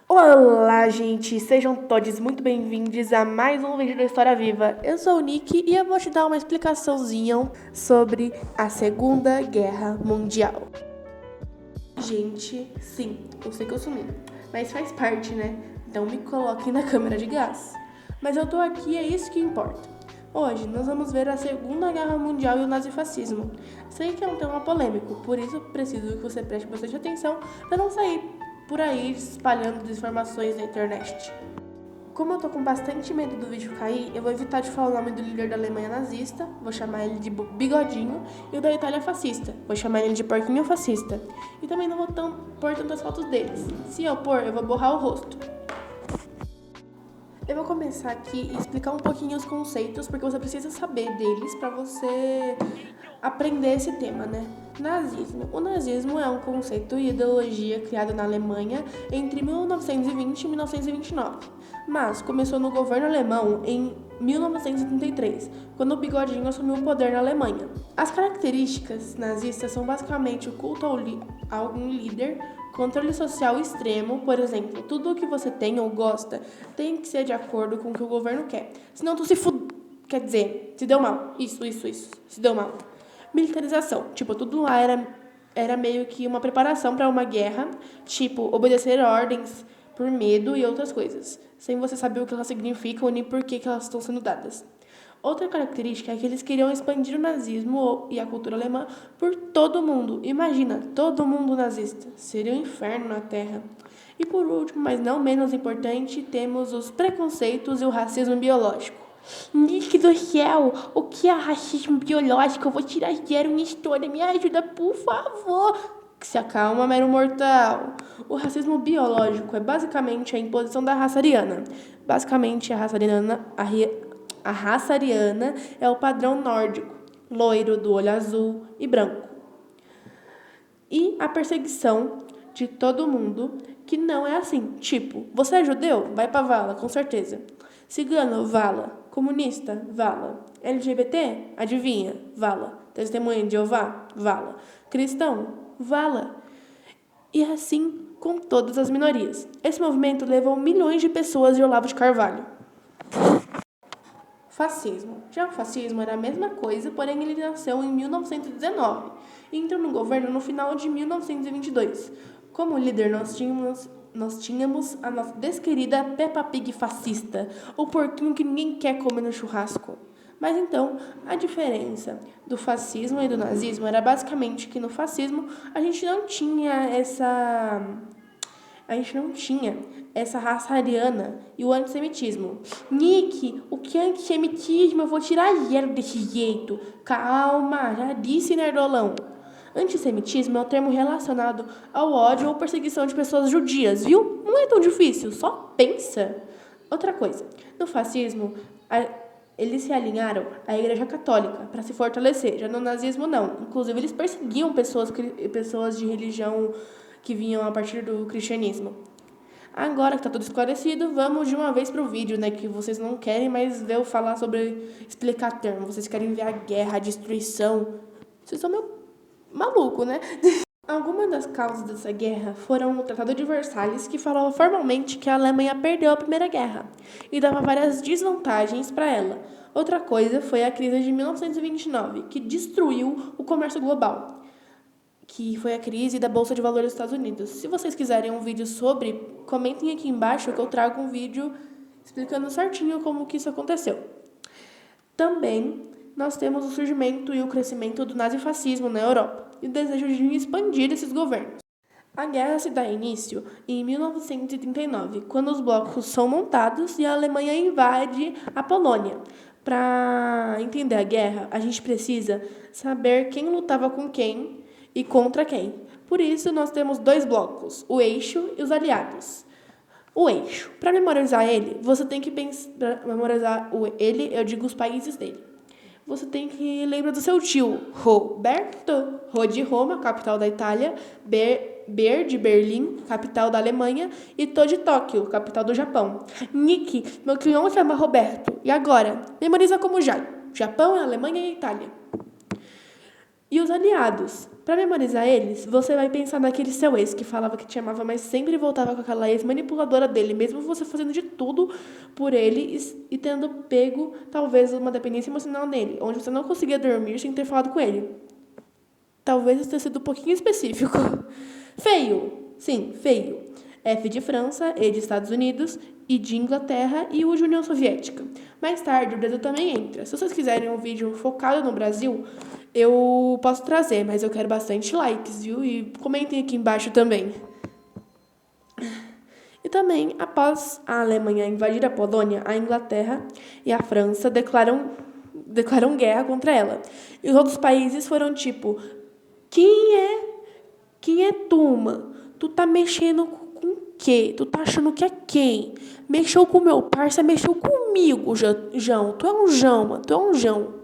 Olá, gente! Sejam todos muito bem-vindos a mais um vídeo da História Viva. Eu sou o Nick e eu vou te dar uma explicaçãozinha sobre a Segunda Guerra Mundial. Gente, sim, eu sei que eu sumi, mas faz parte, né? Então me coloquem na câmera de gás. Mas eu tô aqui, é isso que importa. Hoje nós vamos ver a Segunda Guerra Mundial e o nazifascismo. Sei que é um tema polêmico, por isso preciso que você preste bastante atenção para não sair por aí espalhando desinformações na internet. Como eu tô com bastante medo do vídeo cair, eu vou evitar de falar o nome do líder da Alemanha nazista, vou chamar ele de Bigodinho, e o da Itália fascista, vou chamar ele de Porquinho fascista. E também não vou pôr tantas fotos deles. Se eu pôr, eu vou borrar o rosto. Eu vou começar aqui e explicar um pouquinho os conceitos, porque você precisa saber deles para você aprender esse tema, né? Nazismo. O nazismo é um conceito e ideologia criado na Alemanha entre 1920 e 1929, mas começou no governo alemão em 1933, quando o Bigodinho assumiu o poder na Alemanha. As características nazistas são basicamente o culto a algum líder, controle social extremo, por exemplo, tudo o que você tem ou gosta tem que ser de acordo com o que o governo quer, senão tu se quer dizer, se deu mal, isso, se deu mal. Militarização, tipo, tudo lá era meio que uma preparação para uma guerra, tipo, obedecer ordens por medo e outras coisas, sem você saber o que elas significam nem por que elas estão sendo dadas. Outra característica é que eles queriam expandir o nazismo e a cultura alemã por todo o mundo. Imagina, todo mundo nazista. Seria um inferno na Terra. E por último, mas não menos importante, temos os preconceitos e o racismo biológico. Nick do céu, o que é racismo biológico? Eu vou tirar 0 em história, me ajuda, por favor. Se acalma, mero mortal. O racismo biológico é basicamente a imposição da raça ariana. Basicamente, a raça ariana é o padrão nórdico, loiro, do olho azul e branco. E a perseguição de todo mundo que não é assim. Tipo, você é judeu? Vai pra vala, com certeza. Cigano? Vala. Comunista? Vala. LGBT? Adivinha? Vala. Testemunha de Jeová? Vala. Cristão? Vala. E assim com todas as minorias. Esse movimento levou milhões de pessoas de Olavo de Carvalho. Fascismo. Já o fascismo era a mesma coisa, porém ele nasceu em 1919 e entrou no governo no final de 1922. Como líder, nós tínhamos a nossa desquerida Peppa Pig fascista, o porquinho que ninguém quer comer no churrasco. Mas então, a diferença do fascismo e do nazismo era basicamente que no fascismo a gente não tinha essa raça ariana e o antissemitismo. Nick, o que é antissemitismo? Eu vou tirar 0 desse jeito. Calma, já disse, nerdolão. Antissemitismo é um termo relacionado ao ódio ou perseguição de pessoas judias, viu? Não é tão difícil, só pensa. Outra coisa, no fascismo, eles se alinharam à Igreja Católica para se fortalecer. Já no nazismo, não. Inclusive, eles perseguiam pessoas de religião que vinham a partir do cristianismo. Agora que está tudo esclarecido, vamos de uma vez para o vídeo, né? Que vocês não querem mais ver eu falar sobre explicar termos. Vocês querem ver a guerra, a destruição. Vocês são meio maluco, né? Algumas das causas dessa guerra foram o Tratado de Versalhes, que falava formalmente que a Alemanha perdeu a Primeira Guerra e dava várias desvantagens para ela. Outra coisa foi a crise de 1929, que destruiu o comércio global, que foi a crise da Bolsa de Valores dos Estados Unidos. Se vocês quiserem um vídeo sobre, comentem aqui embaixo que eu trago um vídeo explicando certinho como que isso aconteceu. Também nós temos o surgimento e o crescimento do nazifascismo na Europa e o desejo de expandir esses governos. A guerra se dá início em 1939, quando os blocos são montados e a Alemanha invade a Polônia. Para entender a guerra, a gente precisa saber quem lutava com quem e contra quem. Por isso, nós temos 2 blocos, o eixo e os aliados. O eixo. Para memorizar ele, você tem que memorizar ele, eu digo os países dele. Você tem que lembrar do seu tio, Roberto, Rho de Roma, capital da Itália, Ber de Berlim, capital da Alemanha, e To de Tóquio, capital do Japão. Nick, meu cliente chama Roberto. E agora? Memoriza como Japão, Alemanha e Itália. E os aliados? Para memorizar eles, você vai pensar naquele seu ex que falava que te amava, mas sempre voltava com aquela ex manipuladora dele, mesmo você fazendo de tudo por ele e tendo pego, talvez, uma dependência emocional nele, onde você não conseguia dormir sem ter falado com ele. Talvez isso tenha sido um pouquinho específico. Feio. Sim, feio. F de França, E de Estados Unidos, I de Inglaterra e U de União Soviética. Mais tarde, o Brasil também entra. Se vocês quiserem um vídeo focado no Brasil, eu posso trazer, mas eu quero bastante likes, viu? E comentem aqui embaixo também. E também, após a Alemanha invadir a Polônia, a Inglaterra e a França declaram guerra contra ela. E os outros países foram tipo: quem é tu, mano? Tu tá mexendo com o quê? Tu tá achando que é quem? Mexeu com o meu parça, mexeu comigo, João. Tu é um João, mano. Tu é um João.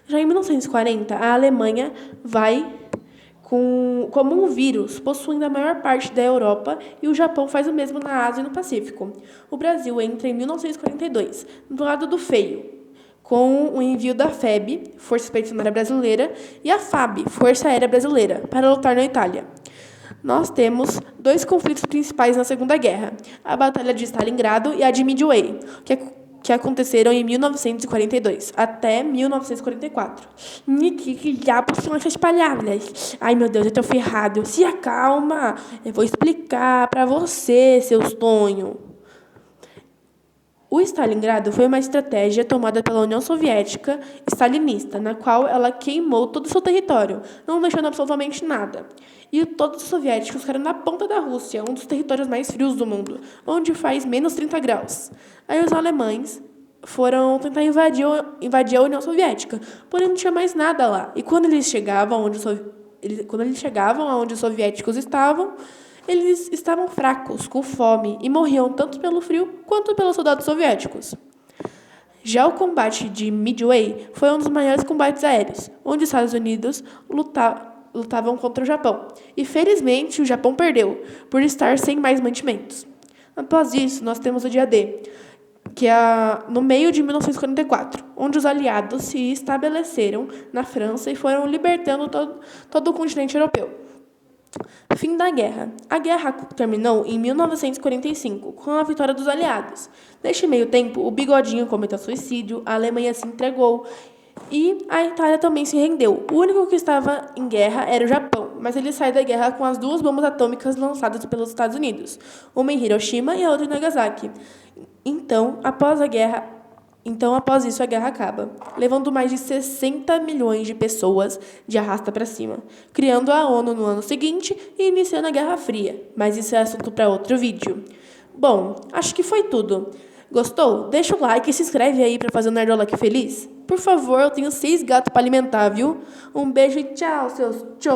Já em 1940, a Alemanha vai como um vírus, possuindo a maior parte da Europa, e o Japão faz o mesmo na Ásia e no Pacífico. O Brasil entra em 1942, do lado do feio, com o envio da FEB, Força Expedicionária Brasileira, e a FAB, Força Aérea Brasileira, para lutar na Itália. Nós temos dois conflitos principais na Segunda Guerra: a Batalha de Stalingrado e a de Midway, que aconteceram em 1942 até 1944. Que diabo são essas palavras? Ai, meu Deus, eu tô ferrado. Se acalma, eu vou explicar para você, seu sonho. O Stalingrado foi uma estratégia tomada pela União Soviética stalinista, na qual ela queimou todo o seu território, não deixando absolutamente nada. E todos os soviéticos ficaram na ponta da Rússia, um dos territórios mais frios do mundo, onde faz menos 30 graus. Aí os alemães foram tentar invadir a União Soviética, porém não tinha mais nada lá. E quando eles chegavam aonde os soviéticos estavam, eles estavam fracos, com fome, e morriam tanto pelo frio quanto pelos soldados soviéticos. Já o combate de Midway foi um dos maiores combates aéreos, onde os Estados Unidos lutavam contra o Japão. E, felizmente, o Japão perdeu, por estar sem mais mantimentos. Após isso, nós temos o dia D, que é no meio de 1944, onde os aliados se estabeleceram na França e foram libertando todo o continente europeu. Fim da guerra. A guerra terminou em 1945, com a vitória dos aliados. Neste meio tempo, o Bigodinho cometeu suicídio, a Alemanha se entregou e a Itália também se rendeu. O único que estava em guerra era o Japão, mas ele sai da guerra com as duas bombas atômicas lançadas pelos Estados Unidos, uma em Hiroshima e a outra em Nagasaki. Então, após isso, a guerra acaba, levando mais de 60 milhões de pessoas de arrasta para cima, criando a ONU no ano seguinte e iniciando a Guerra Fria. Mas isso é assunto para outro vídeo. Bom, acho que foi tudo. Gostou? Deixa o like e se inscreve aí para fazer o Nerdola aqui feliz. Por favor, eu tenho 6 gatos para alimentar, viu? Um beijo e tchau, seus tchau.